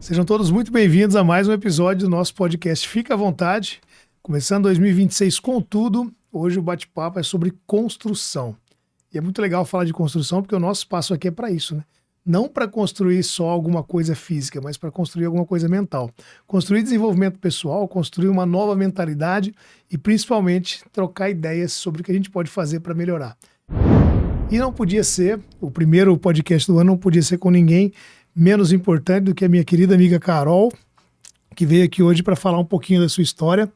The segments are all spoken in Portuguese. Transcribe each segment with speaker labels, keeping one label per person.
Speaker 1: Sejam todos muito bem-vindos a mais um episódio do nosso podcast Fica à Vontade. Começando 2026 com tudo, hoje o bate-papo é sobre construção. E é muito legal falar de construção porque o nosso espaço aqui é para isso, né? Não para construir só alguma coisa física, mas para construir alguma coisa mental. Construir desenvolvimento pessoal, construir uma nova mentalidade e principalmente trocar ideias sobre o que a gente pode fazer para melhorar. E não podia ser, o primeiro podcast do ano não podia ser com ninguém menos importante do que a minha querida amiga Carol, que veio aqui hoje para falar um pouquinho da sua história.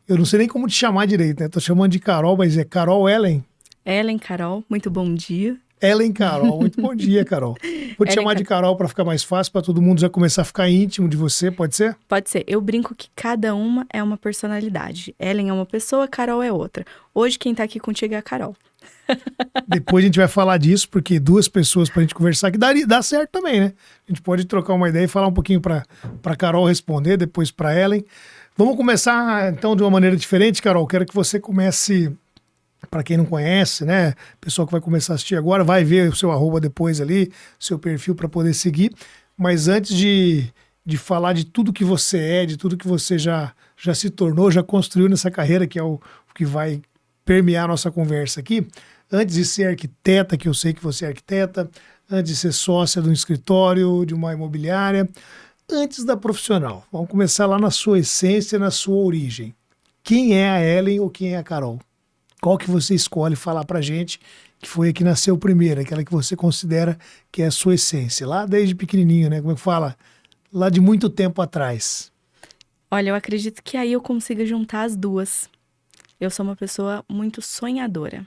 Speaker 1: Eu não sei nem como te chamar direito, né? Tô chamando de Carol, mas é Carol Ellen.
Speaker 2: Ellen Carol, muito bom dia.
Speaker 1: Ellen Carol, muito bom dia, Carol. Vou te chamar de Carol para ficar mais fácil, para todo mundo já começar a ficar íntimo de você, pode ser?
Speaker 2: Pode ser. Eu brinco que cada uma é uma personalidade. Ellen é uma pessoa, Carol é outra. Hoje quem tá aqui contigo é a Carol.
Speaker 1: Depois a gente vai falar disso, porque duas pessoas pra gente conversar, que dá certo também, né? A gente pode trocar uma ideia e falar um pouquinho pra Carol responder, depois pra Ellen. Vamos começar, então, de uma maneira diferente, Carol. Quero que você comece, para quem não conhece, né? Pessoal que vai começar a assistir agora, vai ver o seu arroba depois ali, seu perfil para poder seguir. Mas antes de falar de tudo que você é, de tudo que você já se tornou, já construiu nessa carreira, que é o que vai permear a nossa conversa aqui, antes de ser arquiteta, que eu sei que você é arquiteta, antes de ser sócia de um escritório, de uma imobiliária, antes da profissional, vamos começar lá na sua essência, na sua origem. Quem é a Ellen ou quem é a Carol? Qual que você escolhe falar pra gente que foi a que nasceu primeiro, aquela que você considera que é a sua essência, lá desde pequenininho, né? Como é que fala? Lá de muito tempo atrás.
Speaker 2: Olha, eu acredito que aí eu consiga juntar as duas. Eu sou uma pessoa muito sonhadora.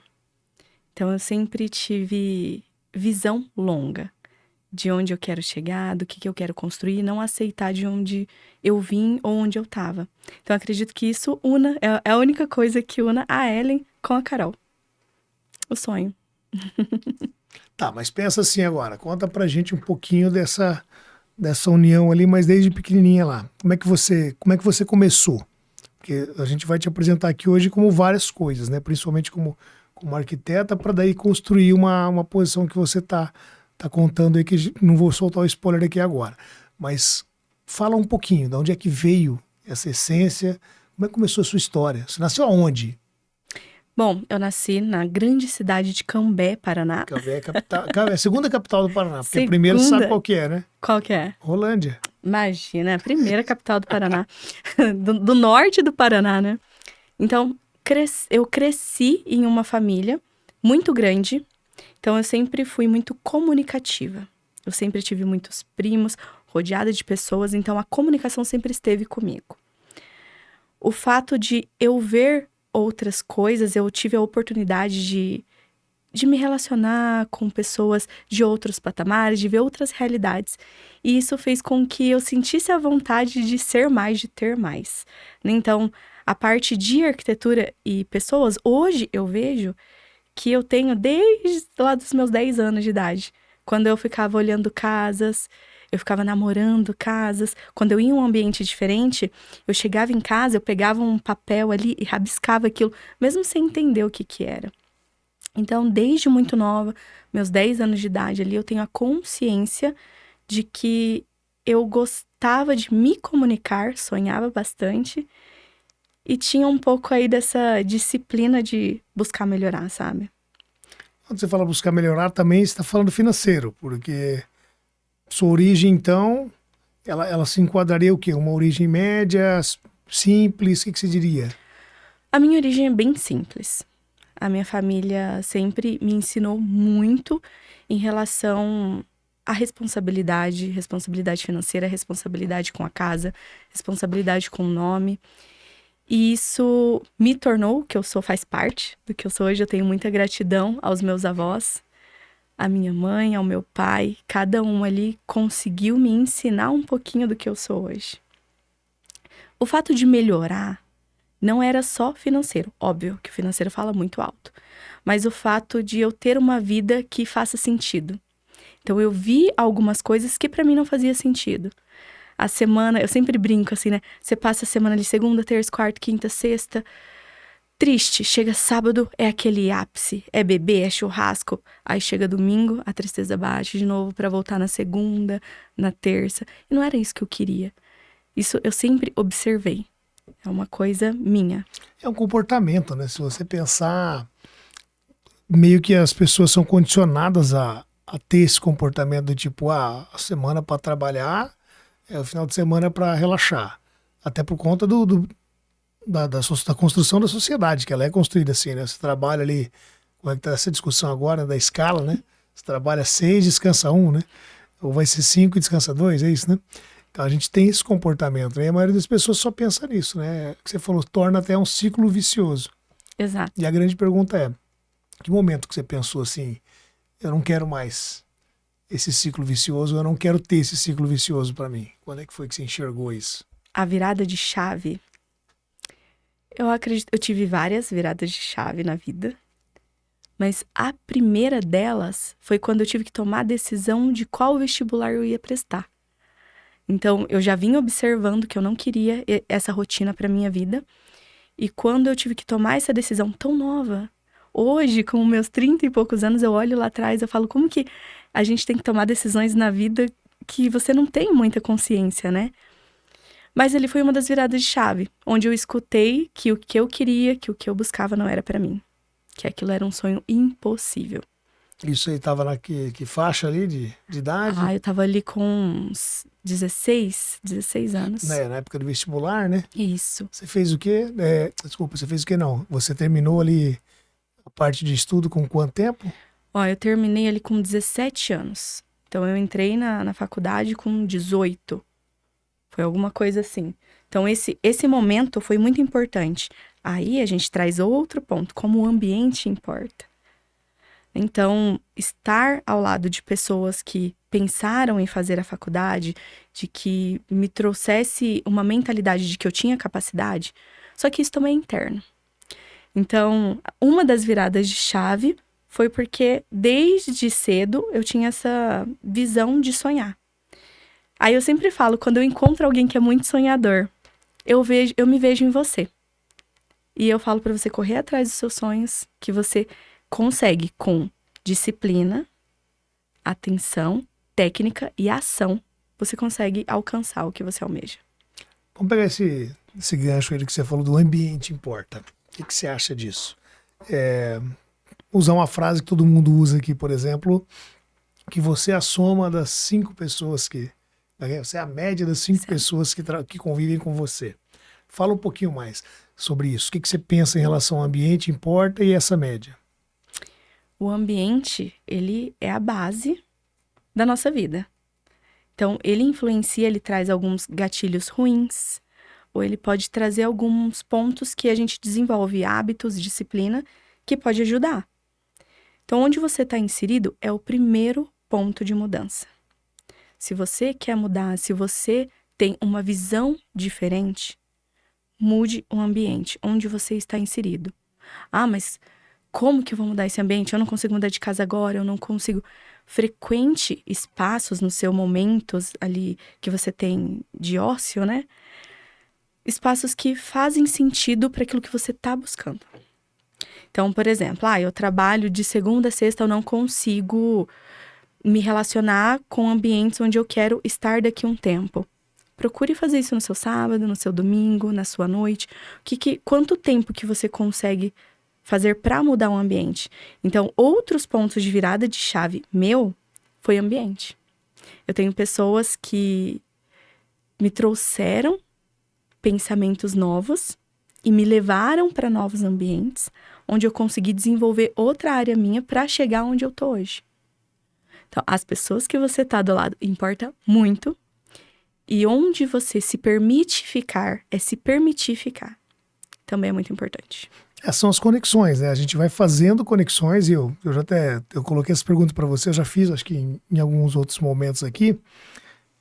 Speaker 2: Então, eu sempre tive visão longa de onde eu quero chegar, do que eu quero construir, não aceitar de onde eu vim ou onde eu estava. Então, eu acredito que isso é a única coisa que una a Ellen com a Carol. O sonho.
Speaker 1: Tá, mas pensa assim agora, conta pra gente um pouquinho dessa união ali, mas desde pequenininha lá. Como é que você começou? Porque a gente vai te apresentar aqui hoje como várias coisas, né? Principalmente como arquiteta, para daí construir uma posição que você tá contando aí, que não vou soltar o spoiler aqui agora. Mas fala um pouquinho de onde é que veio essa essência, como é que começou a sua história? Você nasceu aonde?
Speaker 2: Bom, eu nasci na grande cidade de Cambé, Paraná.
Speaker 1: Cambé é a segunda capital do Paraná, porque a primeira você sabe qual que é, né?
Speaker 2: Qual que é?
Speaker 1: Rolândia.
Speaker 2: Imagina, a primeira capital do Paraná. do norte do Paraná, né? Então, eu cresci em uma família muito grande. Então, eu sempre fui muito comunicativa. Eu sempre tive muitos primos, rodeada de pessoas. Então, a comunicação sempre esteve comigo. O fato de eu ver outras coisas, eu tive a oportunidade de me relacionar com pessoas de outros patamares, de ver outras realidades. E isso fez com que eu sentisse a vontade de ser mais, de ter mais. Então, a parte de arquitetura e pessoas, hoje eu vejo que eu tenho desde lá dos meus 10 anos de idade. Quando eu ficava olhando casas, eu ficava namorando casas. Quando eu ia em um ambiente diferente, eu chegava em casa, eu pegava um papel ali e rabiscava aquilo, mesmo sem entender o que era. Então, desde muito nova, meus 10 anos de idade ali, eu tenho a consciência de que eu gostava de me comunicar, sonhava bastante e tinha um pouco aí dessa disciplina de buscar melhorar, sabe?
Speaker 1: Quando você fala buscar melhorar, também você está falando financeiro, porque sua origem, então, ela se enquadraria o quê? Uma origem média, simples, o que você diria?
Speaker 2: A minha origem é bem simples. A minha família sempre me ensinou muito em relação à responsabilidade financeira, responsabilidade com a casa, responsabilidade com o nome. E isso me tornou o que eu sou, faz parte do que eu sou hoje. Eu tenho muita gratidão aos meus avós, à minha mãe, ao meu pai. Cada um ali conseguiu me ensinar um pouquinho do que eu sou hoje. O fato de melhorar não era só financeiro. Óbvio que o financeiro fala muito alto. Mas o fato de eu ter uma vida que faça sentido. Então, eu vi algumas coisas que pra mim não fazia sentido. A semana, eu sempre brinco assim, né? Você passa a semana ali, segunda, terça, quarta, quinta, sexta. triste. Chega sábado, é aquele ápice. É bebê, é churrasco. Aí chega domingo, a tristeza bate de novo pra voltar na segunda, na terça. E não era isso que eu queria. Isso eu sempre observei. É uma coisa minha.
Speaker 1: É um comportamento, né? Se você pensar, meio que as pessoas são condicionadas a ter esse comportamento do tipo, a semana para trabalhar, o final de semana para relaxar. Até por conta da construção da sociedade, que ela é construída assim, né? Você trabalha ali, como é que tá essa discussão agora da escala, né? Você trabalha 6, descansa 1, né? Ou vai ser 5 e descansa 2, é isso, né? Então a gente tem esse comportamento, né? E a maioria das pessoas só pensa nisso, né? O que você falou, torna até um ciclo vicioso.
Speaker 2: Exato.
Speaker 1: E a grande pergunta é, que momento que você pensou assim, eu não quero mais esse ciclo vicioso, eu não quero ter esse ciclo vicioso para mim? Quando é que foi que você enxergou isso?
Speaker 2: A virada de chave. Eu acredito, eu tive várias viradas de chave na vida. Mas a primeira delas foi quando eu tive que tomar a decisão de qual vestibular eu ia prestar. Então, eu já vinha observando que eu não queria essa rotina para minha vida. E quando eu tive que tomar essa decisão tão nova, hoje, com meus 30 e poucos anos, eu olho lá atrás, eu falo, como que a gente tem que tomar decisões na vida que você não tem muita consciência, né? Mas ali foi uma das viradas de chave, onde eu escutei que o que eu queria, que o que eu buscava não era para mim. Que aquilo era um sonho impossível.
Speaker 1: Isso aí tava na que faixa ali de idade?
Speaker 2: Eu tava ali com uns 16 anos.
Speaker 1: Né, na época do vestibular, né?
Speaker 2: Isso.
Speaker 1: Você fez o quê? Desculpa, você fez o quê não? Você terminou ali a parte de estudo com quanto tempo?
Speaker 2: Eu terminei ali com 17 anos. Então, eu entrei na faculdade com 18. Foi alguma coisa assim. Então, esse momento foi muito importante. Aí, a gente traz outro ponto, como o ambiente importa. Então, estar ao lado de pessoas que pensaram em fazer a faculdade, de que me trouxesse uma mentalidade de que eu tinha capacidade, só que isso também é interno. Então, uma das viradas de chave foi porque desde cedo eu tinha essa visão de sonhar. Aí eu sempre falo, quando eu encontro alguém que é muito sonhador, eu me vejo em você. E eu falo pra você correr atrás dos seus sonhos, que você consegue com disciplina, atenção, técnica e ação. Você consegue alcançar o que você almeja.
Speaker 1: Vamos pegar esse gancho aí que você falou do ambiente importa. O que você acha disso? Usar uma frase que todo mundo usa aqui, por exemplo, que você é a soma das 5 pessoas que... Você é a média das 5 pessoas que convivem com você. Fala um pouquinho mais sobre isso. O que você pensa em relação ao ambiente importa e essa média?
Speaker 2: O ambiente, ele é a base da nossa vida. Então, ele influencia, ele traz alguns gatilhos ruins, ou ele pode trazer alguns pontos que a gente desenvolve, hábitos, disciplina, que pode ajudar. Então, onde você está inserido é o primeiro ponto de mudança. Se você quer mudar, se você tem uma visão diferente, mude o ambiente onde você está inserido. Mas como que eu vou mudar esse ambiente? Eu não consigo mudar de casa agora, eu não consigo. Frequente espaços no seu momentos ali que você tem de ócio, né? Espaços que fazem sentido para aquilo que você está buscando. Então, por exemplo, eu trabalho de segunda a sexta, eu não consigo me relacionar com ambientes onde eu quero estar daqui a um tempo. Procure fazer isso no seu sábado, no seu domingo, na sua noite. Quanto tempo que você consegue fazer para mudar um ambiente? Então, outros pontos de virada de chave meu foi ambiente. Eu tenho pessoas que me trouxeram pensamentos novos e me levaram para novos ambientes, onde eu consegui desenvolver outra área minha para chegar onde eu tô hoje. Então, as pessoas que você tá do lado importa muito. E onde você se permite ficar, se permitir ficar. Também é muito importante.
Speaker 1: São as conexões, né? A gente vai fazendo conexões e eu coloquei essa pergunta para você, eu já fiz, acho que em alguns outros momentos aqui.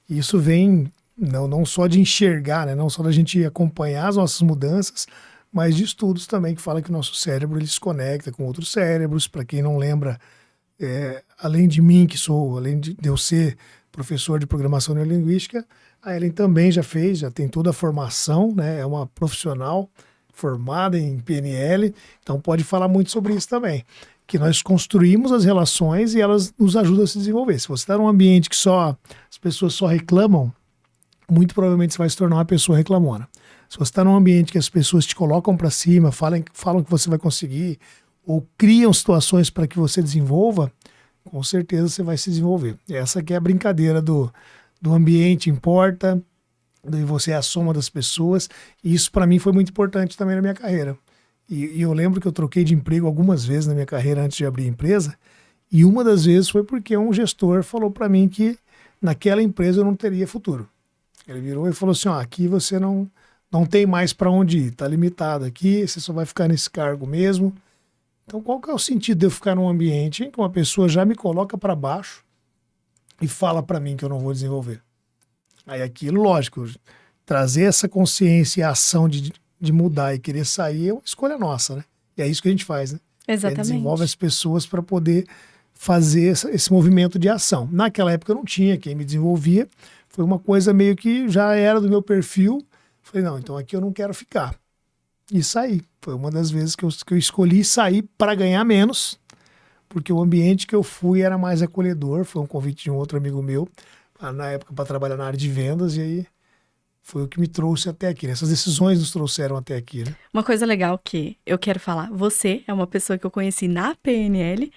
Speaker 1: E isso vem não só de enxergar, né? Não só da gente acompanhar as nossas mudanças, mas de estudos também que falam que o nosso cérebro ele se conecta com outros cérebros. Para quem não lembra, além de mim, além de eu ser professor de programação neurolinguística, a Ellen também já tem toda a formação, né? É uma profissional, formada em PNL, então pode falar muito sobre isso também. Que nós construímos as relações e elas nos ajudam a se desenvolver. Se você está num ambiente que as pessoas só reclamam, muito provavelmente você vai se tornar uma pessoa reclamona. Se você está num ambiente que as pessoas te colocam para cima, falam que você vai conseguir, ou criam situações para que você desenvolva, com certeza você vai se desenvolver. Essa que é a brincadeira do ambiente importa, e você é a soma das pessoas, e isso para mim foi muito importante também na minha carreira. E eu lembro que eu troquei de emprego algumas vezes na minha carreira antes de abrir a empresa, e uma das vezes foi porque um gestor falou para mim que naquela empresa eu não teria futuro. Ele virou e falou assim, aqui você não tem mais para onde ir, tá limitado aqui, você só vai ficar nesse cargo mesmo. Então qual que é o sentido de eu ficar num ambiente em que uma pessoa já me coloca para baixo e fala para mim que eu não vou desenvolver? Aí aquilo, lógico, trazer essa consciência e a ação de mudar e querer sair é uma escolha nossa, né? E é isso que a gente faz, né?
Speaker 2: Exatamente.
Speaker 1: Desenvolve as pessoas para poder fazer esse movimento de ação. Naquela época eu não tinha, quem me desenvolvia foi uma coisa meio que já era do meu perfil. Falei, não, então aqui eu não quero ficar. E saí. Foi uma das vezes que eu escolhi sair para ganhar menos, porque o ambiente que eu fui era mais acolhedor. Foi um convite de um outro amigo meu, na época, para trabalhar na área de vendas, e aí foi o que me trouxe até aqui. Essas decisões nos trouxeram até aqui, né?
Speaker 2: Uma coisa legal que eu quero falar, você é uma pessoa que eu conheci na PNL,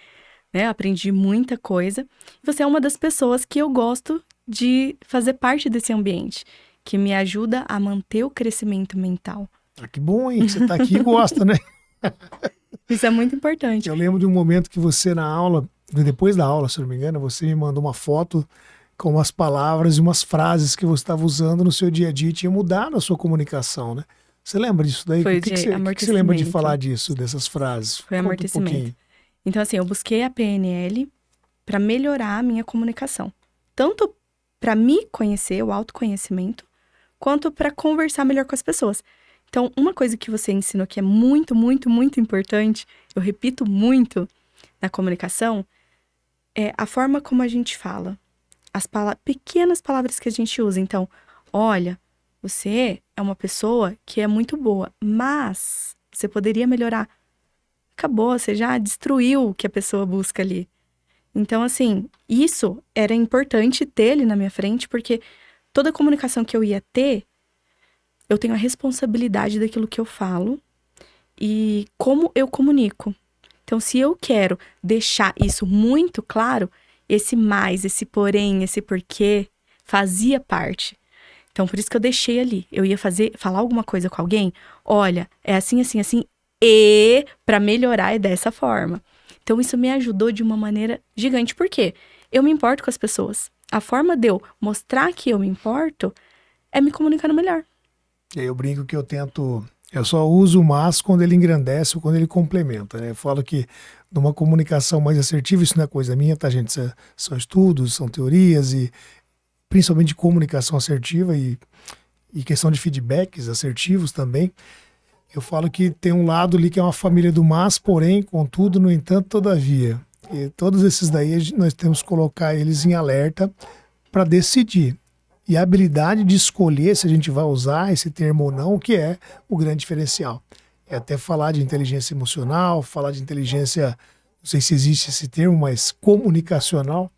Speaker 2: né? Aprendi muita coisa. Você é uma das pessoas que eu gosto de fazer parte desse ambiente, que me ajuda a manter o crescimento mental.
Speaker 1: Que bom, hein? Você tá aqui e gosta, né?
Speaker 2: Isso é muito importante.
Speaker 1: Eu lembro de um momento que você na aula, depois da aula, se não me engano, você me mandou uma foto com umas palavras e umas frases que você estava usando no seu dia a dia e tinha mudado a sua comunicação, né? Você lembra disso daí?
Speaker 2: Foi
Speaker 1: O que você lembra de falar disso, dessas frases?
Speaker 2: Foi amortecimento. Então, assim, eu busquei a PNL para melhorar a minha comunicação. Tanto para me conhecer, o autoconhecimento, quanto para conversar melhor com as pessoas. Então, uma coisa que você ensinou que é muito, muito, muito importante, eu repito muito na comunicação, é a forma como a gente fala. As pequenas palavras que a gente usa. Então, olha, você é uma pessoa que é muito boa, mas você poderia melhorar. Acabou, você já destruiu o que a pessoa busca ali. Então, assim, isso era importante ter ele na minha frente, porque toda comunicação que eu ia ter, eu tenho a responsabilidade daquilo que eu falo e como eu comunico. Então, se eu quero deixar isso muito claro, esse mais, esse porém, esse porquê, fazia parte. Então, por isso que eu deixei ali. Eu ia falar alguma coisa com alguém, olha, é assim, assim, assim, e para melhorar é dessa forma. Então, isso me ajudou de uma maneira gigante. Por quê? Eu me importo com as pessoas. A forma de eu mostrar que eu me importo é me comunicando melhor.
Speaker 1: E aí eu brinco que eu só uso o mas quando ele engrandece ou quando ele complementa, né? Eu falo que numa comunicação mais assertiva, isso não é coisa minha, tá, gente? São estudos, são teorias e principalmente de comunicação assertiva e questão de feedbacks assertivos também. Eu falo que tem um lado ali que é uma família do mas, porém, contudo, no entanto, todavia. E todos esses daí nós temos que colocar eles em alerta para decidir. E a habilidade de escolher se a gente vai usar esse termo ou não, que é o grande diferencial. É até falar de inteligência emocional, falar de inteligência, não sei se existe esse termo, mas comunicacional.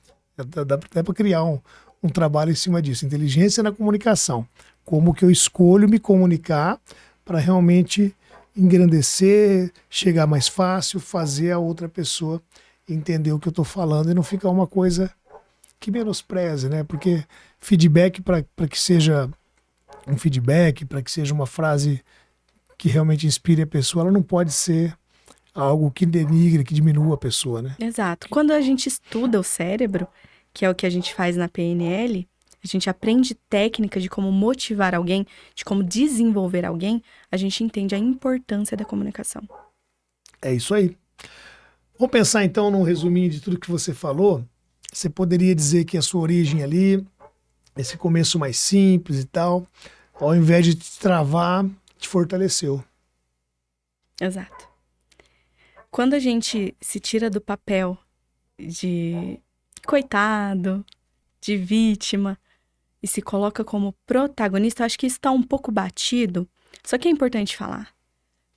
Speaker 1: Dá até para criar um trabalho em cima disso. Inteligência na comunicação. Como que eu escolho me comunicar para realmente engrandecer, chegar mais fácil, fazer a outra pessoa entender o que eu estou falando e não ficar uma coisa que menospreze, né? Porque feedback, para que seja um feedback, para que seja uma frase que realmente inspire a pessoa, ela não pode ser algo que denigre, que diminua a pessoa, né?
Speaker 2: Exato. Quando a gente estuda o cérebro, que é o que a gente faz na PNL, a gente aprende técnica de como motivar alguém, de como desenvolver alguém, a gente entende a importância da comunicação.
Speaker 1: É isso aí. Vamos pensar então num resuminho de tudo que você falou. Você poderia dizer que a sua origem ali, esse começo mais simples e tal, ao invés de te travar, te fortaleceu.
Speaker 2: Exato. Quando a gente se tira do papel de coitado, de vítima, e se coloca como protagonista, eu acho que isso está um pouco batido. Só que é importante falar.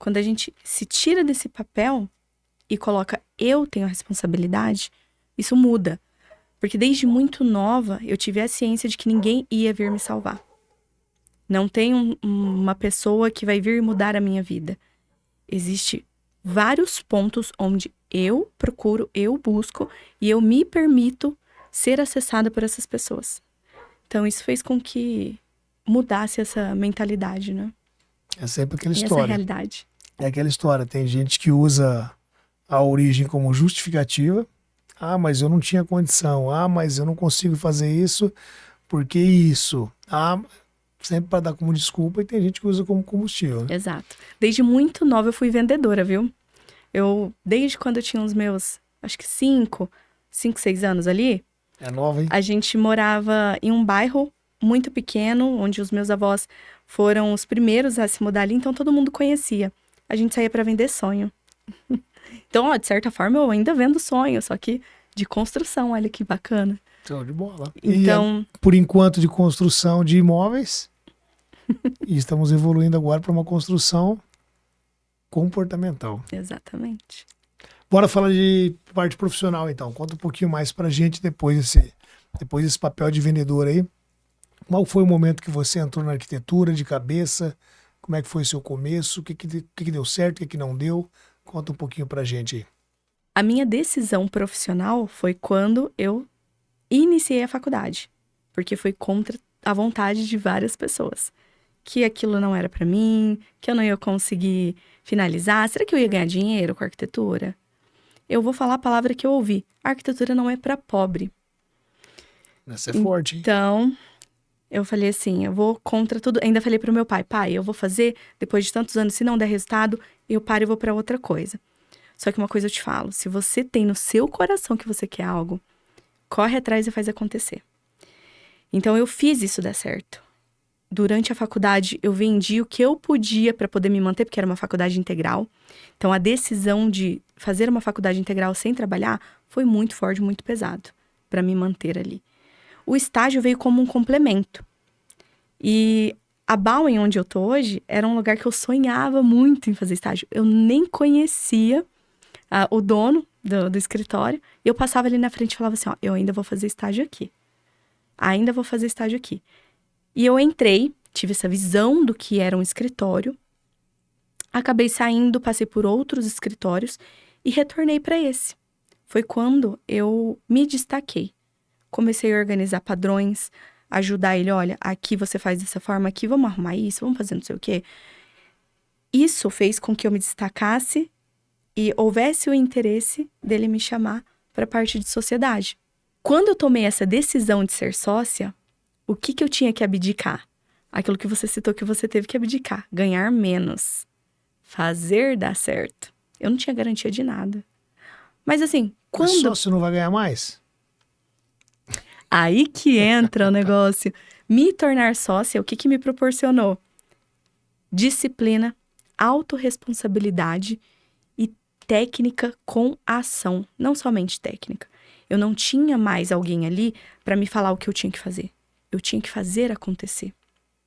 Speaker 2: quando a gente se tira desse papel e coloca eu tenho a responsabilidade, isso muda. Porque desde muito nova, eu tive a ciência de que ninguém ia vir me salvar. Não tem uma pessoa que vai vir mudar a minha vida. Existe vários pontos onde eu procuro, eu busco e eu me permito ser acessada por essas pessoas. Então, isso fez com que mudasse essa mentalidade, né?
Speaker 1: É sempre aquela
Speaker 2: E essa
Speaker 1: história.
Speaker 2: realidade.
Speaker 1: É aquela história. Tem gente que usa a origem como justificativa. Ah, mas eu não tinha condição. Ah, mas eu não consigo fazer isso. Por que isso? Ah, sempre para dar como desculpa. E tem gente que usa como combustível, né?
Speaker 2: Exato. Desde muito nova eu fui vendedora, viu? Desde quando eu tinha uns meus, acho que 5, 6 anos ali,
Speaker 1: É nova, hein?
Speaker 2: a gente morava em um bairro muito pequeno, onde os meus avós foram os primeiros a se mudar ali, então todo mundo conhecia. A gente saía para vender sonho. Então, ó, de certa forma, eu ainda vendo sonho, só que de construção, olha que bacana.
Speaker 1: Show de bola.
Speaker 2: Então,
Speaker 1: E, por enquanto, de construção de imóveis. E estamos evoluindo agora para uma construção comportamental.
Speaker 2: exatamente.
Speaker 1: Bora falar de parte profissional, então. Conta um pouquinho mais pra gente depois desse papel de vendedor aí. Qual foi o momento que você entrou na arquitetura de cabeça? Como é que foi o seu começo? O que deu certo, o que não deu? Conta um pouquinho pra gente aí.
Speaker 2: A minha decisão profissional foi quando eu iniciei a faculdade, porque foi contra a vontade de várias pessoas. Que aquilo não era pra mim, que eu não ia conseguir finalizar. Será que eu ia ganhar dinheiro com a arquitetura? Eu vou falar a palavra que eu ouvi. A arquitetura não é pra pobre.
Speaker 1: Essa é forte, hein?
Speaker 2: Então, eu falei assim, eu vou contra tudo. Ainda falei pro meu pai, eu vou fazer, depois de tantos anos, se não der resultado, eu paro e vou pra outra coisa. Só que uma coisa eu te falo, se você tem no seu coração que você quer algo, corre atrás e faz acontecer. Então, eu fiz isso dar certo. Durante a faculdade, eu vendi o que eu podia para poder me manter, porque era uma faculdade integral. Então, a decisão de fazer uma faculdade integral sem trabalhar foi muito forte, muito pesado para me manter ali. O estágio veio como um complemento. E a Bauen, onde eu tô hoje, era um lugar que eu sonhava muito em fazer estágio. Eu nem conhecia o dono do escritório. E eu passava ali na frente e falava assim, ó, eu ainda vou fazer estágio aqui. Ainda vou fazer estágio aqui. E eu entrei, tive essa visão do que era um escritório. Acabei saindo, passei por outros escritórios e retornei para esse. Foi quando eu me destaquei. Comecei a organizar padrões, ajudar ele, olha, aqui você faz dessa forma, aqui vamos arrumar isso, vamos fazer não sei o quê. Isso fez com que eu me destacasse e houvesse o interesse dele me chamar para a parte de sociedade. Quando eu tomei essa decisão de ser sócia, o que eu tinha que abdicar? Aquilo que você citou que você teve que abdicar. Ganhar menos. Fazer dar certo. Eu não tinha garantia de nada. Mas assim, quando...
Speaker 1: Mas sócio não vai ganhar mais?
Speaker 2: Aí que entra o negócio. Me tornar sócia, o que me proporcionou? Disciplina, autorresponsabilidade e técnica com ação. Não somente técnica. Eu não tinha mais alguém ali para me falar o que eu tinha que fazer. Eu tinha que fazer acontecer.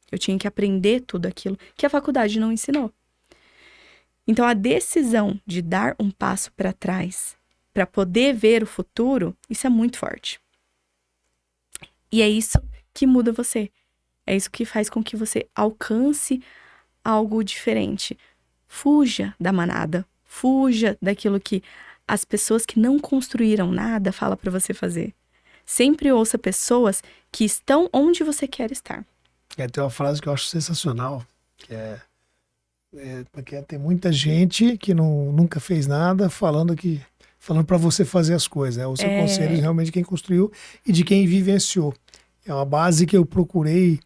Speaker 2: Eu tinha que aprender tudo aquilo que a faculdade não ensinou. Então, a decisão de dar um passo para trás, para poder ver o futuro, isso é muito forte. E é isso que muda você. É isso que faz com que você alcance algo diferente. Fuja da manada. Fuja daquilo que as pessoas que não construíram nada falam para você fazer. Sempre ouça pessoas que estão onde você quer estar.
Speaker 1: Tem uma frase que eu acho sensacional, porque tem muita gente que nunca fez nada falando para você fazer as coisas. O seu conselho é realmente de quem construiu e de quem vivenciou. É uma base que eu procurei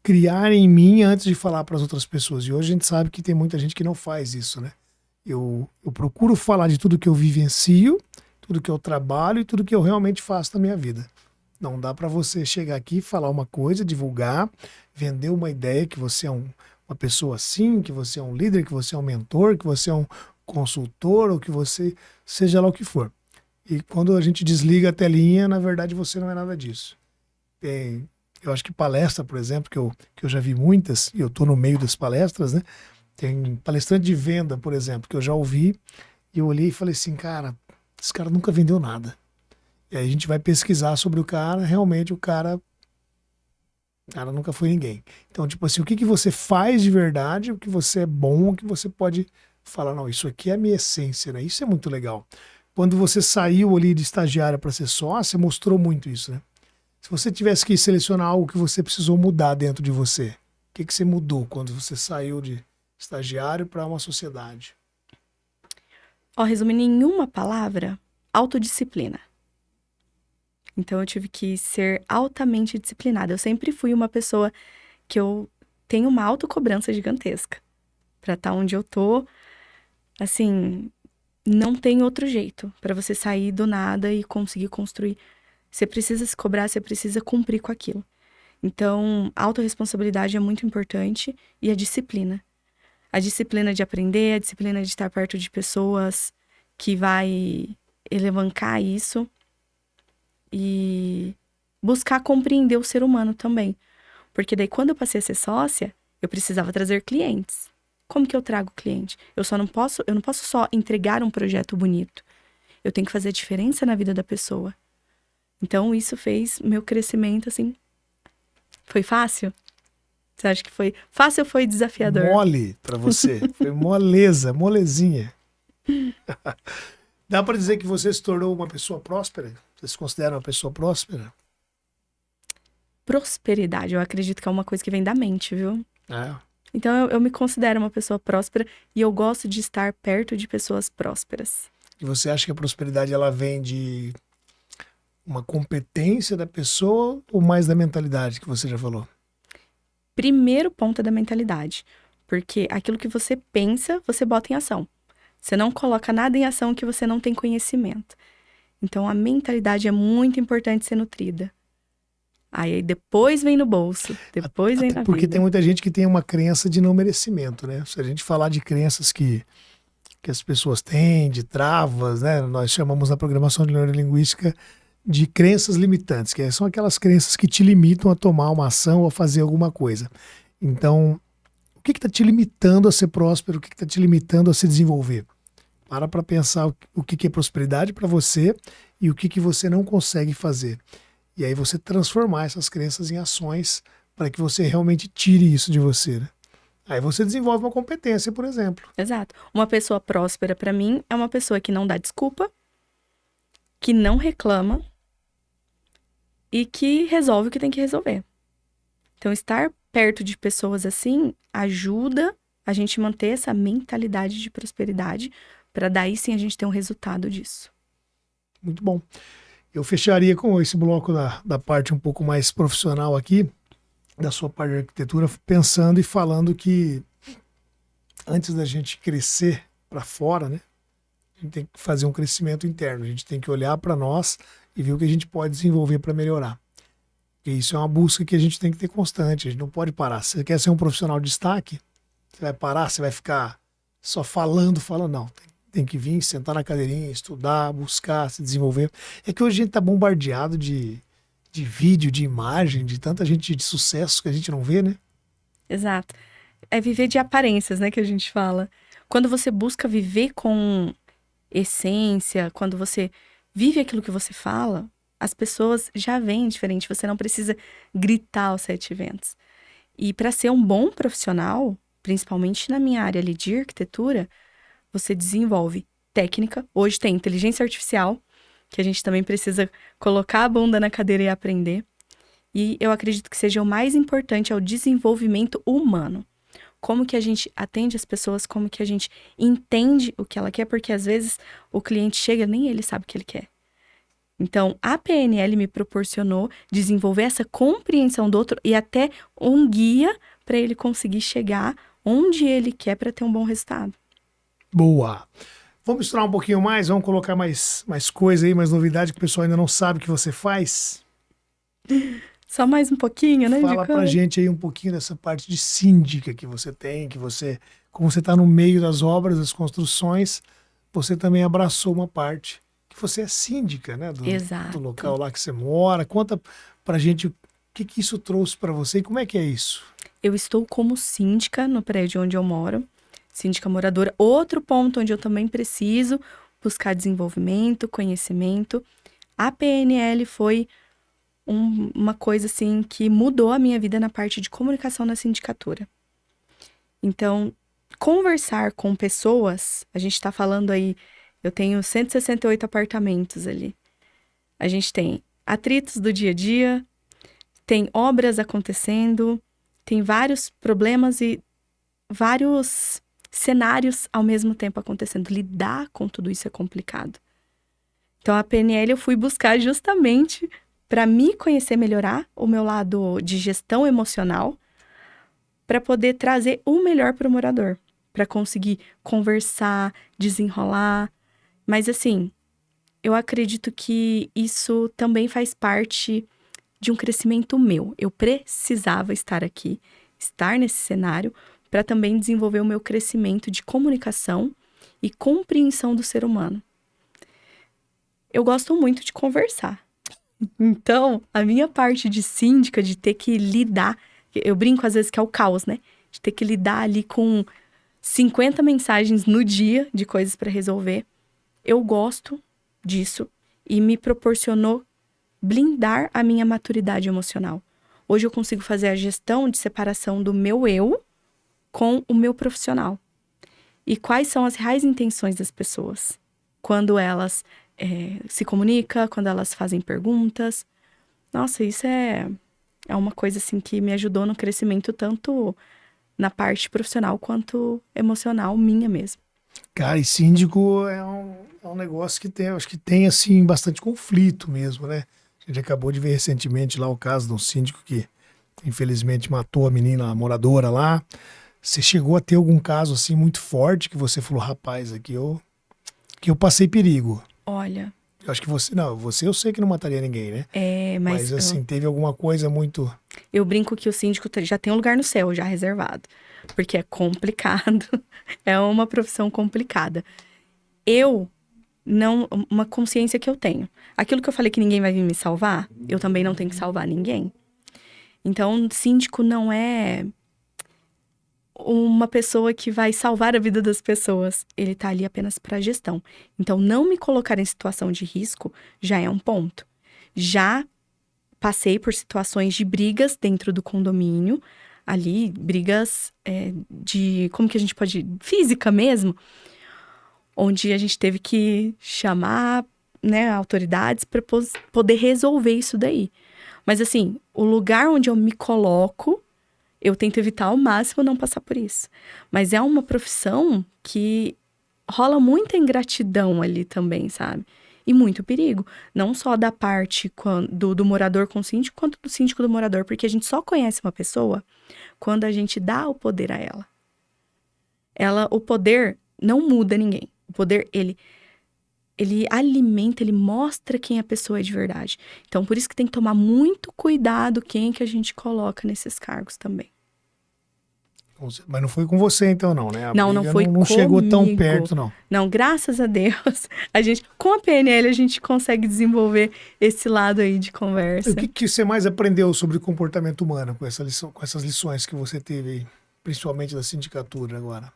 Speaker 1: criar em mim antes de falar para as outras pessoas. E hoje a gente sabe que tem muita gente que não faz isso, né? Eu procuro falar de tudo que eu vivencio, tudo que eu trabalho e tudo que eu realmente faço na minha vida. Não dá para você chegar aqui, falar uma coisa, divulgar, vender uma ideia que você é uma pessoa assim, que você é um líder, que você é um mentor, que você é um consultor, ou que você seja lá o que for. E quando a gente desliga a telinha, na verdade você não é nada disso. Eu acho que palestra, por exemplo, que eu já vi muitas, e eu estou no meio das palestras, né? Tem palestrante de venda, por exemplo, que eu já ouvi, e eu olhei e falei assim, cara, esse cara nunca vendeu nada. E aí a gente vai pesquisar sobre o cara, realmente o cara nunca foi ninguém. Então, tipo assim, o que que você faz de verdade, o que você é bom, o que você pode falar, não, isso aqui é a minha essência, né? Isso é muito legal. Quando você saiu ali de estagiária para ser sócia, mostrou muito isso, né? Se você tivesse que selecionar algo que você precisou mudar dentro de você, o que que você mudou quando você saiu de estagiário para uma sociedade?
Speaker 2: Ó, resumindo em uma palavra, autodisciplina. Então eu tive que ser altamente disciplinada. Eu sempre fui uma pessoa que eu tenho uma autocobrança gigantesca. Pra estar onde eu tô, assim, não tem outro jeito pra você sair do nada e conseguir construir. Você precisa se cobrar, você precisa cumprir com aquilo. Então, a autorresponsabilidade é muito importante e a disciplina. A disciplina de aprender, a disciplina de estar perto de pessoas que vai elevancar isso e buscar compreender o ser humano também. Porque daí, quando eu passei a ser sócia, eu precisava trazer clientes. Como que eu trago cliente? Eu não posso só entregar um projeto bonito. Eu tenho que fazer a diferença na vida da pessoa. Então, isso fez meu crescimento, assim. Foi fácil? Você acha que foi fácil ou foi desafiador?
Speaker 1: Mole para você. Foi moleza, molezinha. Dá para dizer que você se tornou uma pessoa próspera? Você se considera uma pessoa próspera?
Speaker 2: Prosperidade, eu acredito que é uma coisa que vem da mente, viu?
Speaker 1: É.
Speaker 2: Então, eu me considero uma pessoa próspera e eu gosto de estar perto de pessoas prósperas.
Speaker 1: E você acha que a prosperidade ela vem de uma competência da pessoa ou mais da mentalidade que você já falou?
Speaker 2: Primeiro ponto é da mentalidade. Porque aquilo que você pensa, você bota em ação. Você não coloca nada em ação que você não tem conhecimento. Então, a mentalidade é muito importante ser nutrida. Aí depois vem no bolso, depois vem na
Speaker 1: Porque
Speaker 2: vida.
Speaker 1: tem muita gente que tem uma crença de não merecimento, né? Se a gente falar de crenças que as pessoas têm, de travas, né? Nós chamamos na programação de neurolinguística de crenças limitantes, que são aquelas crenças que te limitam a tomar uma ação ou a fazer alguma coisa. Então, o que está te limitando a ser próspero? O que está te limitando a se desenvolver? Para pensar o que é prosperidade para você e o que você não consegue fazer. E aí você transformar essas crenças em ações para que você realmente tire isso de você, né? Aí você desenvolve uma competência, por exemplo.
Speaker 2: Exato. Uma pessoa próspera, pra mim, é uma pessoa que não dá desculpa, que não reclama e que resolve o que tem que resolver. Então, estar perto de pessoas assim ajuda a gente manter essa mentalidade de prosperidade para daí sim a gente ter um resultado disso.
Speaker 1: Muito bom. Eu fecharia com esse bloco da parte um pouco mais profissional aqui, da sua parte de arquitetura, pensando e falando que antes da gente crescer para fora, né, a gente tem que fazer um crescimento interno. A gente tem que olhar para nós e ver o que a gente pode desenvolver para melhorar. E isso é uma busca que a gente tem que ter constante. A gente não pode parar. Se você quer ser um profissional de destaque, você vai parar, você vai ficar só falando. Não, tem que vir, sentar na cadeirinha, estudar, buscar, se desenvolver. É que hoje a gente está bombardeado de vídeo, de imagem, de tanta gente de sucesso que a gente não vê, né?
Speaker 2: Exato. É viver de aparências, né, que a gente fala. Quando você busca viver com essência, quando você vive aquilo que você fala, as pessoas já veem diferente. Você não precisa gritar aos 7 ventos. E para ser um bom profissional, principalmente na minha área ali de arquitetura, você desenvolve técnica. Hoje tem inteligência artificial, que a gente também precisa colocar a bunda na cadeira e aprender. E eu acredito que seja o mais importante é o desenvolvimento humano. Como que a gente atende as pessoas, como que a gente entende o que ela quer, porque às vezes o cliente chega, nem ele sabe o que ele quer. Então, a PNL me proporcionou desenvolver essa compreensão do outro e até um guia para ele conseguir chegar onde ele quer para ter um bom resultado.
Speaker 1: Boa! Vamos misturar um pouquinho mais, vamos colocar mais coisa aí, mais novidade que o pessoal ainda não sabe que você faz.
Speaker 2: Só mais um pouquinho, né?
Speaker 1: Fala pra gente aí um pouquinho dessa parte de síndica que você tem, como você tá no meio das obras, das construções, você também abraçou uma parte que você é síndica, né? Do local lá que você mora. Conta pra gente o que isso trouxe pra você e como é que é isso?
Speaker 2: Eu estou como síndica no prédio onde eu moro. síndica moradora. Outro ponto onde eu também preciso buscar desenvolvimento, conhecimento. A PNL foi uma coisa, assim, que mudou a minha vida na parte de comunicação na sindicatura. Então, conversar com pessoas, a gente tá falando aí, eu tenho 168 apartamentos ali. A gente tem atritos do dia a dia, tem obras acontecendo, tem vários problemas e vários cenários ao mesmo tempo acontecendo. Lidar com tudo isso é complicado. Então, a PNL eu fui buscar justamente para me conhecer, melhorar o meu lado de gestão emocional, para poder trazer o melhor para o morador, para conseguir conversar, desenrolar. Mas, assim, eu acredito que isso também faz parte de um crescimento meu. Eu precisava estar aqui, estar nesse cenário, para também desenvolver o meu crescimento de comunicação e compreensão do ser humano. Eu gosto muito de conversar. Então, a minha parte de síndica, de ter que lidar, eu brinco às vezes que é o caos, né? De ter que lidar ali com 50 mensagens no dia de coisas para resolver. Eu gosto disso e me proporcionou blindar a minha maturidade emocional. Hoje eu consigo fazer a gestão de separação do meu eu com o meu profissional. E quais são as reais intenções das pessoas quando elas se comunicam, quando elas fazem perguntas. Nossa, isso é uma coisa assim que me ajudou no crescimento tanto na parte profissional quanto emocional minha mesmo.
Speaker 1: Cara, e síndico é um negócio que tem, acho que tem, assim, bastante conflito mesmo, né? A gente acabou de ver recentemente lá o caso de um síndico que, infelizmente, matou a menina, a moradora lá. Você chegou a ter algum caso, assim, muito forte que você falou, rapaz, aqui eu passei perigo?
Speaker 2: Olha...
Speaker 1: Eu acho que você eu sei que não mataria ninguém, né?
Speaker 2: Mas
Speaker 1: assim, teve alguma coisa muito...
Speaker 2: Eu brinco que o síndico já tem um lugar no céu já reservado, porque é complicado, é uma profissão complicada. Uma consciência que eu tenho, aquilo que eu falei que ninguém vai vir me salvar, eu também não tenho que salvar ninguém. Então, síndico não é uma pessoa que vai salvar a vida das pessoas. Ele tá ali apenas para gestão. Então, não me colocar em situação de risco já é um ponto. Já passei por situações de brigas dentro do condomínio, ali, brigas de, como que a gente pode, física mesmo, onde a gente teve que chamar, né, autoridades para poder resolver isso daí. Mas assim, o lugar onde eu me coloco, eu tento evitar ao máximo não passar por isso. Mas é uma profissão que rola muita ingratidão ali também, sabe? E muito perigo. Não só da parte do morador com o síndico, quanto do síndico do morador. Porque a gente só conhece uma pessoa quando a gente dá o poder a ela. O poder não muda ninguém. O poder, ele alimenta, ele mostra quem a pessoa é de verdade. Então, por isso que tem que tomar muito cuidado quem que a gente coloca nesses cargos também.
Speaker 1: Mas não foi com você, então, não, né?
Speaker 2: Não foi comigo.
Speaker 1: Não chegou tão perto, não.
Speaker 2: Não, graças a Deus, com a PNL, a gente consegue desenvolver esse lado aí de conversa.
Speaker 1: O que você mais aprendeu sobre o comportamento humano com essas lições que você teve aí, principalmente da sindicatura agora?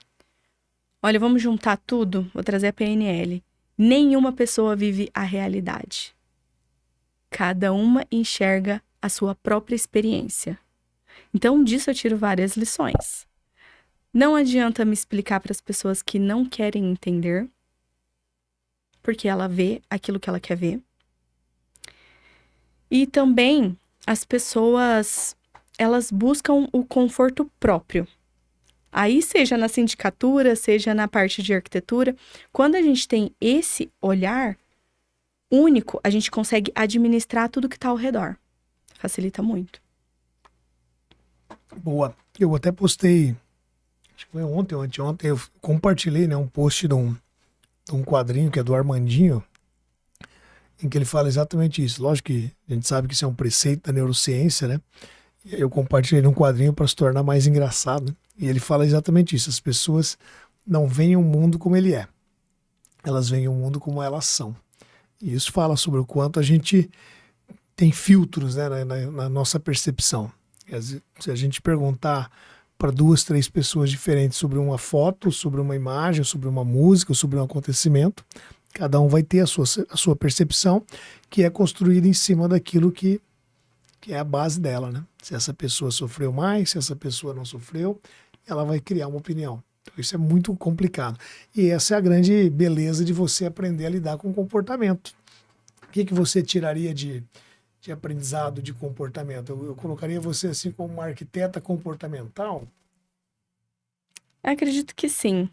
Speaker 2: Olha, vamos juntar tudo, vou trazer a PNL. Nenhuma pessoa vive a realidade. Cada uma enxerga a sua própria experiência. Então, disso eu tiro várias lições. Não adianta me explicar para as pessoas que não querem entender, porque ela vê aquilo que ela quer ver. E também as pessoas, elas buscam o conforto próprio. Aí, seja na sindicatura, seja na parte de arquitetura, quando a gente tem esse olhar único, a gente consegue administrar tudo que está ao redor. Facilita muito.
Speaker 1: Boa. Eu até postei, acho que foi ontem ou anteontem, eu compartilhei, né, um post de um quadrinho que é do Armandinho, em que ele fala exatamente isso. Lógico que a gente sabe que isso é um preceito da neurociência, né? Eu compartilhei num quadrinho para se tornar mais engraçado, né? E ele fala exatamente isso. As pessoas não veem o mundo como ele é. Elas veem o mundo como elas são. E isso fala sobre o quanto a gente tem filtros, né, na nossa percepção. Se a gente perguntar para 2, 3 pessoas diferentes sobre uma foto, sobre uma imagem, sobre uma música, sobre um acontecimento. Cada um vai ter a sua percepção, que é construída em cima daquilo que é a base dela, né? Se essa pessoa sofreu mais, se essa pessoa não sofreu, ela vai criar uma opinião. Então, isso é muito complicado. E essa é a grande beleza de você aprender a lidar com o comportamento. O que você tiraria de aprendizado de comportamento? Eu colocaria você assim como uma arquiteta comportamental?
Speaker 2: Eu acredito que sim.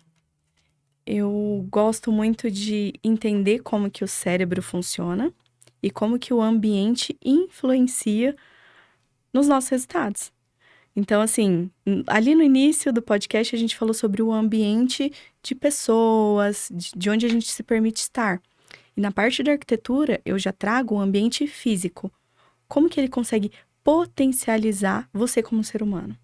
Speaker 2: Eu gosto muito de entender como que o cérebro funciona e como que o ambiente influencia nos nossos resultados. Então, assim, ali no início do podcast a gente falou sobre o ambiente de pessoas, de onde a gente se permite estar. E na parte da arquitetura, eu já trago o ambiente físico. Como que ele consegue potencializar você como ser humano?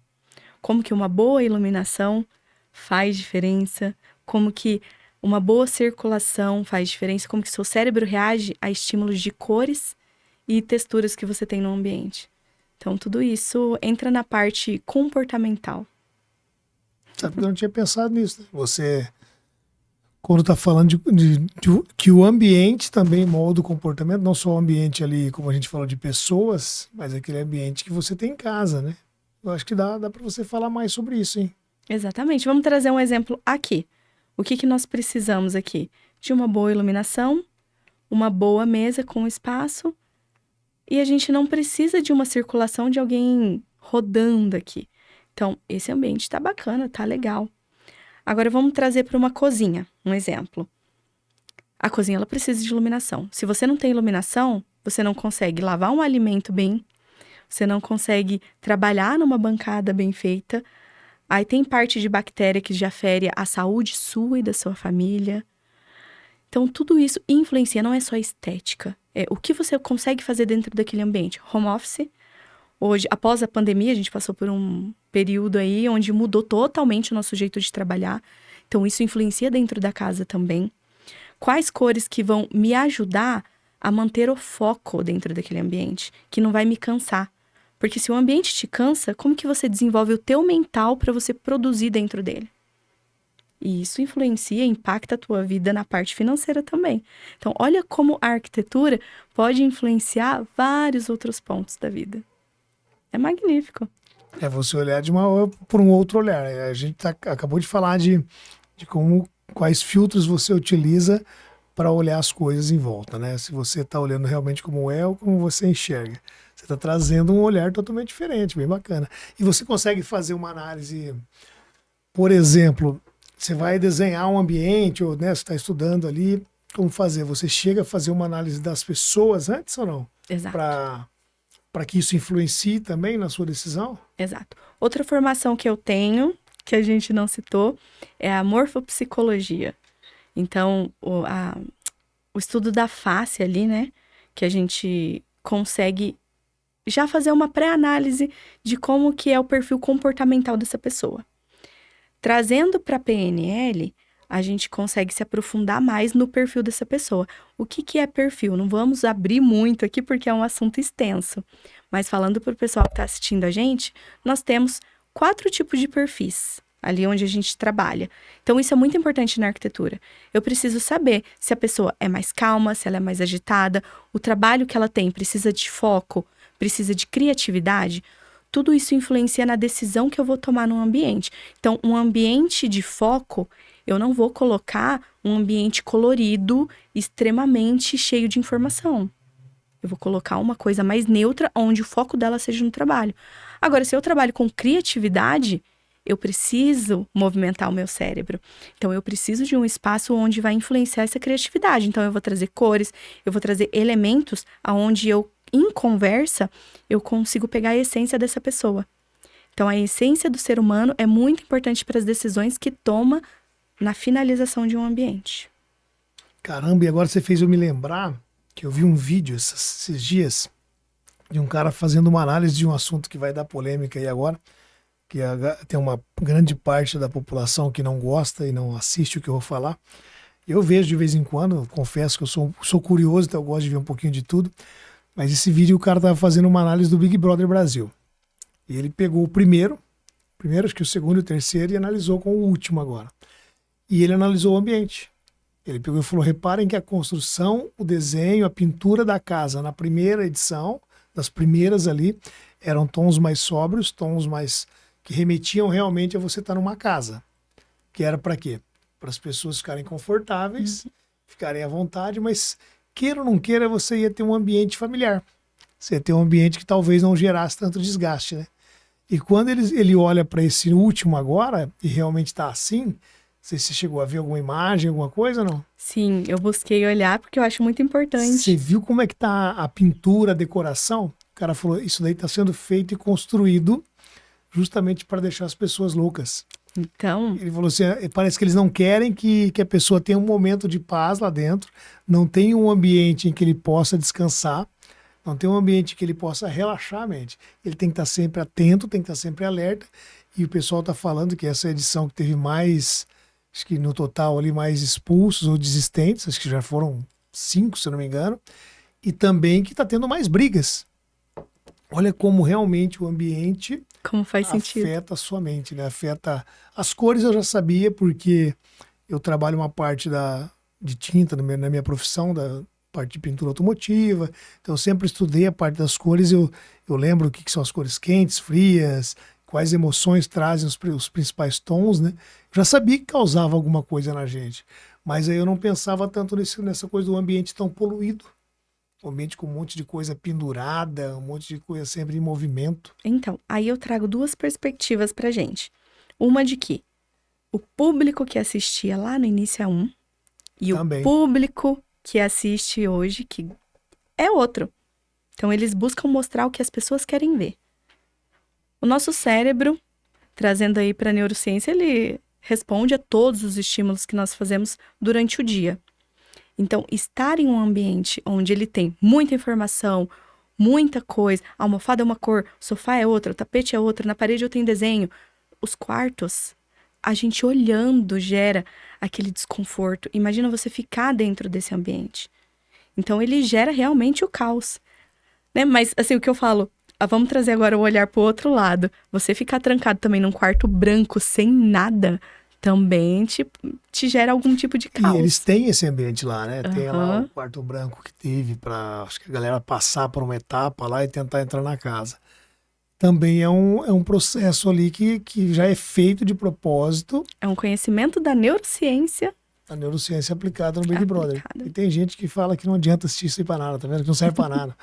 Speaker 2: Como que uma boa iluminação faz diferença? Como que uma boa circulação faz diferença? Como que seu cérebro reage a estímulos de cores e texturas que você tem no ambiente? Então, tudo isso entra na parte comportamental.
Speaker 1: Sabe que eu não tinha pensado nisso, né? Você, quando está falando de que o ambiente também molda o comportamento, não só o ambiente ali, como a gente falou, de pessoas, mas aquele ambiente que você tem em casa, né? Eu acho que dá para você falar mais sobre isso, hein?
Speaker 2: Exatamente. Vamos trazer um exemplo aqui. O que nós precisamos aqui? De uma boa iluminação, uma boa mesa com espaço, e a gente não precisa de uma circulação de alguém rodando aqui. Então, esse ambiente tá bacana, tá legal. Agora, vamos trazer para uma cozinha, um exemplo. A cozinha, ela precisa de iluminação. Se você não tem iluminação, você não consegue lavar um alimento bem, você não consegue trabalhar numa bancada bem feita. Aí tem parte de bactéria que já fere a saúde sua e da sua família. Então, tudo isso influencia, não é só estética. É o que você consegue fazer dentro daquele ambiente. Home office. Hoje, após a pandemia, a gente passou por um período aí onde mudou totalmente o nosso jeito de trabalhar. Então, isso influencia dentro da casa também. Quais cores que vão me ajudar a manter o foco dentro daquele ambiente, que não vai me cansar. Porque se o ambiente te cansa, como que você desenvolve o teu mental para você produzir dentro dele? E isso influencia, impacta a tua vida na parte financeira também. Então, olha como a arquitetura pode influenciar vários outros pontos da vida. É magnífico.
Speaker 1: É você olhar por um outro olhar. A gente acabou de falar de quais filtros você utiliza para olhar as coisas em volta, né? Se você está olhando realmente como é ou como você enxerga. Você está trazendo um olhar totalmente diferente, bem bacana. E você consegue fazer uma análise, por exemplo, você vai desenhar um ambiente, ou né, você está estudando ali, como fazer? Você chega a fazer uma análise das pessoas antes ou não?
Speaker 2: Exato.
Speaker 1: Para que isso influencie também na sua decisão?
Speaker 2: Exato. Outra formação que eu tenho, que a gente não citou, é a morfopsicologia. Então, o estudo da face ali, né? Que a gente consegue já fazer uma pré-análise de como que é o perfil comportamental dessa pessoa. Trazendo para a PNL, a gente consegue se aprofundar mais no perfil dessa pessoa. O que é perfil? Não vamos abrir muito aqui porque é um assunto extenso. Mas falando para o pessoal que está assistindo a gente, nós temos 4 tipos de perfis ali onde a gente trabalha. Então, isso é muito importante na arquitetura. Eu preciso saber se a pessoa é mais calma, se ela é mais agitada, o trabalho que ela tem precisa de foco, precisa de criatividade. Tudo isso influencia na decisão que eu vou tomar no ambiente. Então, um ambiente de foco, eu não vou colocar um ambiente colorido, extremamente cheio de informação. Eu vou colocar uma coisa mais neutra, onde o foco dela seja no trabalho. Agora, se eu trabalho com criatividade, eu preciso movimentar o meu cérebro. Então, eu preciso de um espaço onde vai influenciar essa criatividade. Então, eu vou trazer cores, eu vou trazer elementos aonde eu, em conversa, eu consigo pegar a essência dessa pessoa. Então, a essência do ser humano é muito importante para as decisões que toma na finalização de um ambiente.
Speaker 1: Caramba, e agora você fez eu me lembrar que eu vi um vídeo esses dias de um cara fazendo uma análise de um assunto que vai dar polêmica aí agora, que tem uma grande parte da população que não gosta e não assiste o que eu vou falar. Eu vejo de vez em quando, confesso que eu sou curioso, então eu gosto de ver um pouquinho de tudo, mas esse vídeo o cara estava fazendo uma análise do Big Brother Brasil. E ele pegou o primeiro, Primeiro, acho que o segundo e o terceiro, e analisou com o último agora. E ele analisou o ambiente. Ele pegou e falou, reparem que a construção, o desenho, a pintura da casa na primeira edição, das primeiras ali, eram tons mais sóbrios, tons mais que remetiam realmente a você estar numa casa. Que era para quê? Para as pessoas ficarem confortáveis, ficarem à vontade, mas queira ou não queira, você ia ter um ambiente familiar. Você ia ter um ambiente que talvez não gerasse tanto desgaste, né? E quando ele olha para esse último agora, e realmente está assim, não sei se você chegou a ver alguma imagem, alguma coisa ou não?
Speaker 2: Sim, eu busquei olhar porque eu acho muito importante.
Speaker 1: Você viu como é que tá a pintura, a decoração? O cara falou, isso daí está sendo feito e construído justamente para deixar as pessoas loucas.
Speaker 2: Então,
Speaker 1: Ele falou assim, parece que eles não querem que a pessoa tenha um momento de paz lá dentro, não tenha um ambiente em que ele possa descansar, não tem um ambiente que ele possa relaxar a mente. Ele tem que estar sempre atento, tem que estar sempre alerta. E o pessoal está falando que essa edição que teve mais, acho que no total ali mais expulsos ou desistentes, acho que já foram 5, se eu não me engano. E também que está tendo mais brigas. Olha como realmente o ambiente
Speaker 2: como faz sentido.
Speaker 1: afeta a sua mente, né? Afeta as cores, eu já sabia, porque eu trabalho uma parte de tinta na minha profissão, da parte de pintura automotiva, então eu sempre estudei a parte das cores, eu lembro o que são as cores quentes, frias, quais emoções trazem os principais tons, né? Eu já sabia que causava alguma coisa na gente, mas aí eu não pensava tanto nessa coisa do ambiente tão poluído, um ambiente com um monte de coisa pendurada, um monte de coisa sempre em movimento.
Speaker 2: Então, aí eu trago duas perspectivas pra gente. Uma de que o público que assistia lá no início é um, e
Speaker 1: Também.
Speaker 2: o público que assiste hoje que é outro. Então, eles buscam mostrar o que as pessoas querem ver. O nosso cérebro, trazendo aí pra neurociência, ele responde a todos os estímulos que nós fazemos durante o dia. Então, estar em um ambiente onde ele tem muita informação, muita coisa, a almofada é uma cor, o sofá é outra, o tapete é outra, na parede eu tenho desenho. Os quartos, a gente olhando gera aquele desconforto. Imagina você ficar dentro desse ambiente. Então, ele gera realmente o caos, né? Mas, assim, o que eu falo, vamos trazer agora o olhar pro outro lado. Você ficar trancado também num quarto branco, sem nada, também te gera algum tipo de caos.
Speaker 1: E eles têm esse ambiente lá, né? Tem lá
Speaker 2: Aham.
Speaker 1: o quarto branco que teve para, acho que a galera passar por uma etapa lá e tentar entrar na casa. Também é um processo ali que já é feito de propósito,
Speaker 2: É um conhecimento da neurociência.
Speaker 1: a neurociência aplicada no Big Brother.
Speaker 2: Aplicada.
Speaker 1: E tem gente que fala que não adianta assistir isso aí para nada, tá vendo? Que não serve para nada.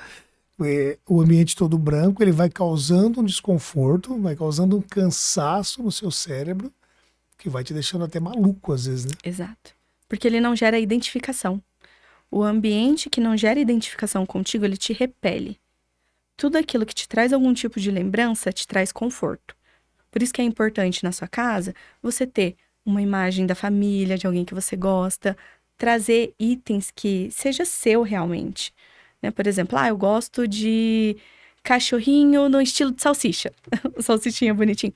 Speaker 1: O ambiente todo branco, ele vai causando um desconforto, vai causando um cansaço no seu cérebro, que vai te deixando até maluco às vezes, né?
Speaker 2: Exato. Porque ele não gera identificação. O ambiente que não gera identificação contigo, ele te repele. Tudo aquilo que te traz algum tipo de lembrança te traz conforto. Por isso que é importante na sua casa você ter uma imagem da família, de alguém que você gosta, trazer itens que seja seu realmente. Né? Por exemplo, eu gosto de cachorrinho no estilo de salsicha. O salsichinha bonitinho.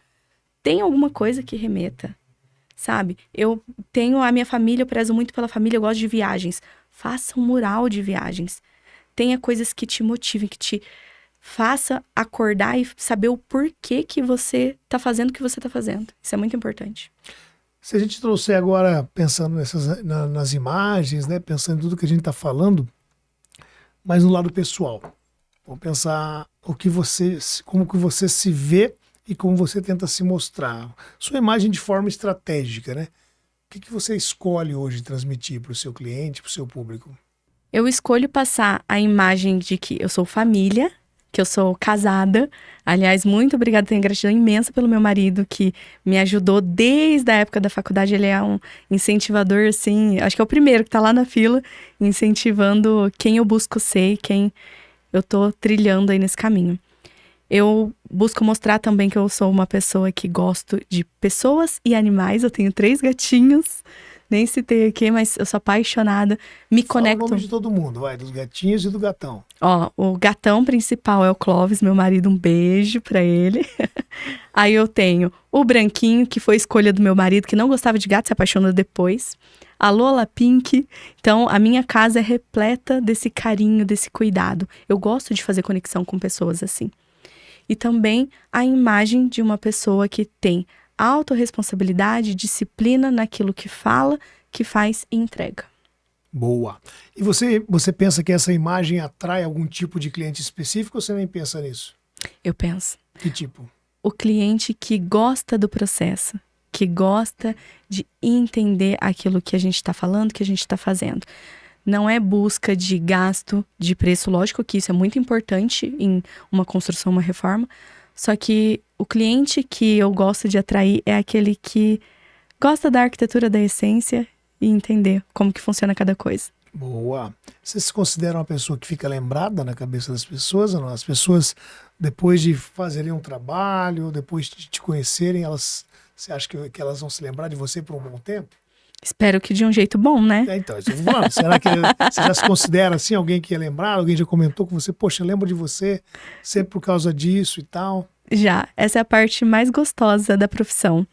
Speaker 2: Tem alguma coisa que remeta, sabe? Eu tenho a minha família, eu prezo muito pela família, eu gosto de viagens. Faça um mural de viagens. Tenha coisas que te motivem, que te faça acordar e saber o porquê que você tá fazendo o que você tá fazendo. Isso é muito importante.
Speaker 1: Se a gente trouxer agora, pensando nas imagens, né? Pensando em tudo que a gente está falando, mas no lado pessoal. Vamos pensar como que você se vê e como você tenta se mostrar. Sua imagem de forma estratégica, né? O que você escolhe hoje transmitir para o seu cliente, para o seu público?
Speaker 2: Eu escolho passar a imagem de que eu sou família, que eu sou casada. Aliás, muito obrigada, tenho gratidão imensa pelo meu marido, que me ajudou desde a época da faculdade. Ele é um incentivador, assim, acho que é o primeiro que tá lá na fila, incentivando quem eu busco ser, quem eu tô trilhando aí nesse caminho. Eu busco mostrar também que eu sou uma pessoa que gosto de pessoas e animais. Eu tenho 3 gatinhos, nem citei aqui, mas eu sou apaixonada. Me conecto.
Speaker 1: Fala o nome de todo mundo, vai, dos gatinhos e do gatão.
Speaker 2: Ó, o gatão principal é o Clóvis, meu marido, um beijo pra ele. Aí eu tenho o Branquinho, que foi escolha do meu marido, que não gostava de gato, se apaixonou depois. A Lola Pink. Então, a minha casa é repleta desse carinho, desse cuidado. Eu gosto de fazer conexão com pessoas assim. e também a imagem de uma pessoa que tem autorresponsabilidade, disciplina naquilo que fala, que faz e entrega.
Speaker 1: Boa. E você pensa que essa imagem atrai algum tipo de cliente específico ou você nem pensa nisso?
Speaker 2: Eu penso.
Speaker 1: Que tipo?
Speaker 2: O cliente que gosta do processo, que gosta de entender aquilo que a gente está falando, que a gente está fazendo. Não é busca de gasto, de preço. Lógico que isso é muito importante em uma construção, uma reforma. Só que o cliente que eu gosto de atrair é aquele que gosta da arquitetura da essência e entender como que funciona cada coisa.
Speaker 1: Boa. Você se considera uma pessoa que fica lembrada na cabeça das pessoas ou não? As pessoas, depois de fazerem um trabalho, depois de te conhecerem, você acha que elas vão se lembrar de você por um bom tempo?
Speaker 2: Espero que de um jeito bom, né?
Speaker 1: Então, isso eu tô falando. Será que você já se considera assim, alguém que ia lembrar? Alguém já comentou com você, poxa, eu lembro de você sempre por causa disso e tal?
Speaker 2: Já, essa é a parte mais gostosa da profissão.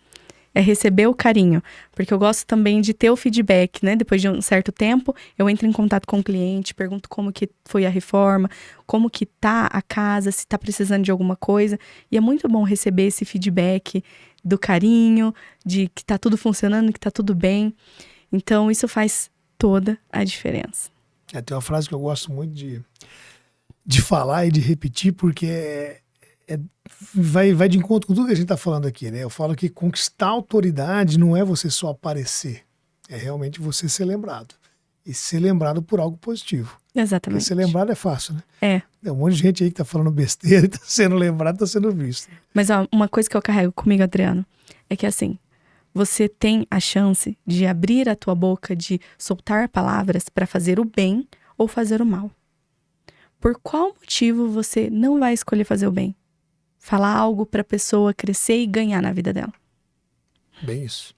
Speaker 2: É receber o carinho, porque eu gosto também de ter o feedback, né? Depois de um certo tempo, eu entro em contato com o cliente, pergunto como que foi a reforma, como que tá a casa, se tá precisando de alguma coisa. E é muito bom receber esse feedback do carinho, de que tá tudo funcionando, que tá tudo bem. Então, isso faz toda a diferença.
Speaker 1: Tem uma frase que eu gosto muito de falar e de repetir, porque vai de encontro com tudo que a gente está falando aqui, né? Eu falo que conquistar autoridade não é você só aparecer, é realmente você ser lembrado. E ser lembrado por algo positivo.
Speaker 2: Exatamente.
Speaker 1: Porque ser lembrado é fácil, né?
Speaker 2: É.
Speaker 1: Tem um monte de gente aí que tá falando besteira e tá sendo lembrado, tá sendo visto.
Speaker 2: Mas ó, uma coisa que eu carrego comigo, Adriano, é que assim, você tem a chance de abrir a tua boca, de soltar palavras para fazer o bem ou fazer o mal. Por qual motivo você não vai escolher fazer o bem? Falar algo para a pessoa crescer e ganhar na vida dela.
Speaker 1: Bem isso.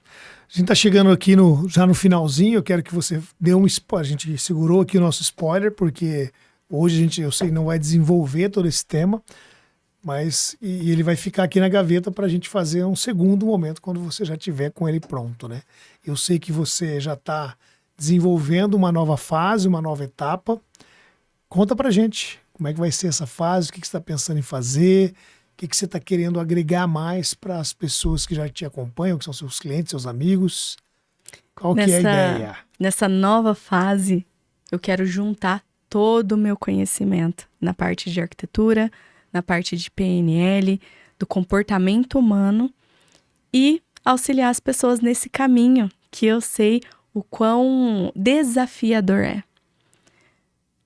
Speaker 1: A gente tá chegando aqui já no finalzinho, eu quero que você dê um spoiler. A gente segurou aqui o nosso spoiler, porque hoje eu sei, não vai desenvolver todo esse tema, mas e ele vai ficar aqui na gaveta para a gente fazer um segundo momento quando você já tiver com ele pronto, né? Eu sei que você já está desenvolvendo uma nova fase, uma nova etapa. Conta pra gente como é que vai ser essa fase, o que você está pensando em fazer, o que você está querendo agregar mais para as pessoas que já te acompanham, que são seus clientes, seus amigos. Qual que é a ideia?
Speaker 2: Nessa nova fase, eu quero juntar todo o meu conhecimento na parte de arquitetura, na parte de PNL, do comportamento humano e auxiliar as pessoas nesse caminho que eu sei o quão desafiador é.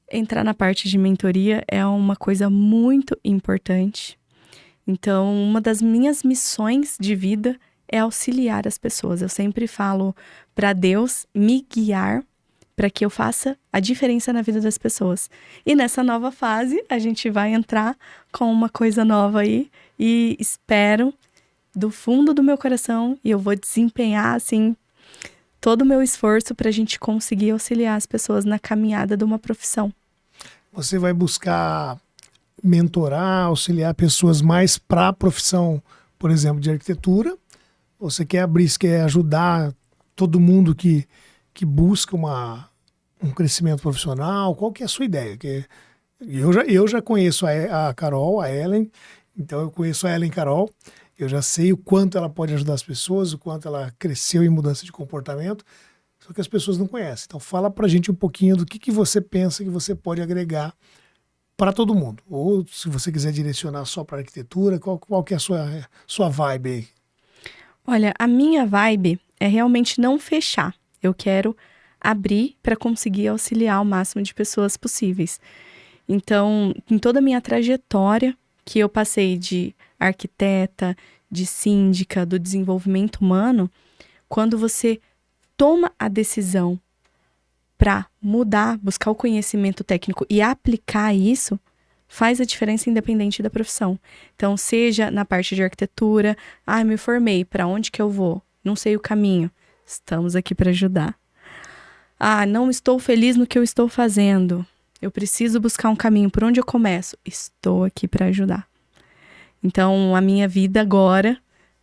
Speaker 2: Entrar na parte de mentoria é uma coisa muito importante. Então, uma das minhas missões de vida é auxiliar as pessoas. Eu sempre falo para Deus me guiar para que eu faça a diferença na vida das pessoas. E nessa nova fase, a gente vai entrar com uma coisa nova aí e espero do fundo do meu coração, e eu vou desempenhar assim todo o meu esforço para a gente conseguir auxiliar as pessoas na caminhada de uma profissão.
Speaker 1: Você vai buscar mentorar, auxiliar pessoas mais para a profissão, por exemplo, de arquitetura? Ou você quer quer ajudar todo mundo que busca um crescimento profissional? Qual que é a sua ideia? Eu já conheço a Carol, a Ellen, então eu conheço a Ellen Carol, eu já sei o quanto ela pode ajudar as pessoas, o quanto ela cresceu em mudança de comportamento, só que as pessoas não conhecem. Então fala pra gente um pouquinho do que você pensa que você pode agregar para todo mundo. Ou se você quiser direcionar só para arquitetura, qual que é a sua vibe aí?
Speaker 2: Olha, a minha vibe é realmente não fechar. Eu quero abrir para conseguir auxiliar o máximo de pessoas possíveis. Então, em toda a minha trajetória, que eu passei de arquiteta, de síndica, do desenvolvimento humano, quando você toma a decisão para mudar, buscar o conhecimento técnico e aplicar isso, faz a diferença independente da profissão. Então, seja na parte de arquitetura, me formei, para onde que eu vou? Não sei o caminho. Estamos aqui para ajudar. Não estou feliz no que eu estou fazendo. Eu preciso buscar um caminho. Por onde eu começo? Estou aqui para ajudar. Então, a minha vida agora,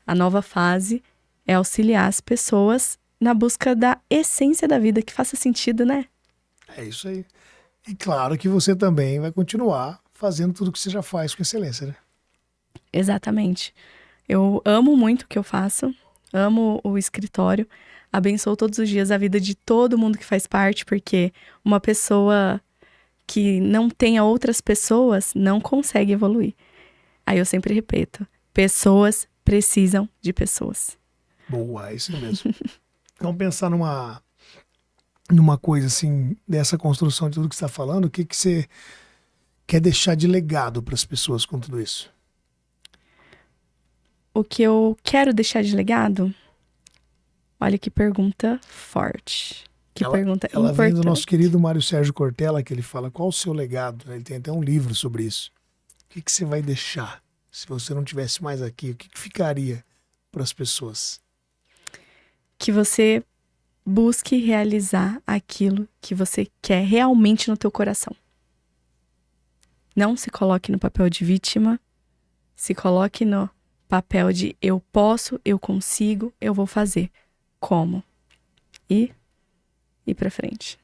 Speaker 2: a nova fase, é auxiliar as pessoas na busca da essência da vida, que faça sentido, né?
Speaker 1: É isso aí. E claro que você também vai continuar fazendo tudo que você já faz com excelência, né?
Speaker 2: Exatamente. Eu amo muito o que eu faço, amo o escritório, abençoo todos os dias a vida de todo mundo que faz parte, porque uma pessoa que não tenha outras pessoas não consegue evoluir. Aí eu sempre repito, pessoas precisam de pessoas.
Speaker 1: Boa, é isso mesmo. Vamos pensar numa coisa assim, dessa construção de tudo que você está falando, o que você quer deixar de legado para as pessoas com tudo isso?
Speaker 2: O que eu quero deixar de legado? Olha que pergunta forte. Que pergunta
Speaker 1: ela vem do
Speaker 2: importante.
Speaker 1: nosso querido Mário Sérgio Cortella, que ele fala qual o seu legado. Ele tem até um livro sobre isso. O que você vai deixar se você não tivesse mais aqui? O que ficaria para as pessoas?
Speaker 2: Que você busque realizar aquilo que você quer realmente no teu coração. Não se coloque no papel de vítima, se coloque no papel de eu posso, eu consigo, eu vou fazer. Como? E pra frente.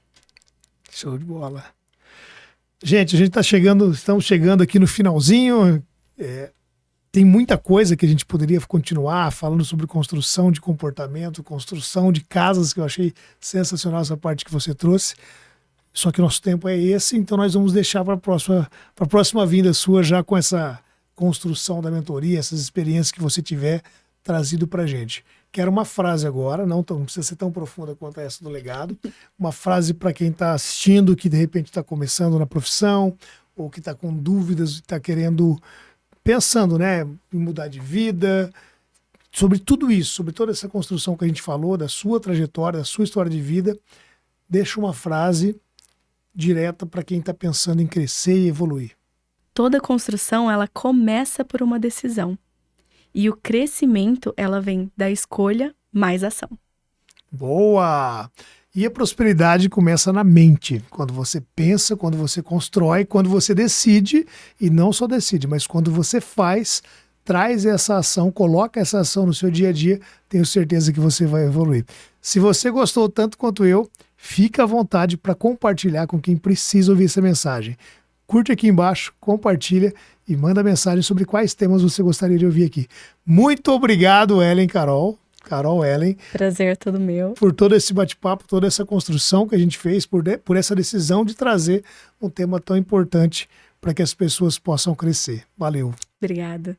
Speaker 1: Show de bola. Gente, a gente estamos chegando aqui no finalzinho. Tem muita coisa que a gente poderia continuar falando sobre construção de comportamento, construção de casas, que eu achei sensacional essa parte que você trouxe. Só que o nosso tempo é esse, então nós vamos deixar para a próxima vinda sua já com essa construção da mentoria, essas experiências que você tiver trazido para a gente. Quero uma frase agora, não precisa ser tão profunda quanto essa do legado, uma frase para quem está assistindo, que de repente está começando na profissão, ou que está com dúvidas, está pensando, né, em mudar de vida, sobre tudo isso, sobre toda essa construção que a gente falou, da sua trajetória, da sua história de vida. Deixa uma frase direta para quem está pensando em crescer e evoluir.
Speaker 2: Toda construção, ela começa por uma decisão. E o crescimento, ela vem da escolha mais ação.
Speaker 1: Boa! E a prosperidade começa na mente. Quando você pensa, quando você constrói, quando você decide, e não só decide, mas quando você faz, traz essa ação, coloca essa ação no seu dia a dia, tenho certeza que você vai evoluir. Se você gostou tanto quanto eu, fica à vontade para compartilhar com quem precisa ouvir essa mensagem. Curte aqui embaixo, compartilha e manda mensagem sobre quais temas você gostaria de ouvir aqui. Muito obrigado, Ellen, Carol, Ellen.
Speaker 2: Prazer todo meu.
Speaker 1: Por todo esse bate-papo, toda essa construção que a gente fez, por essa decisão de trazer um tema tão importante para que as pessoas possam crescer. Valeu.
Speaker 2: Obrigada.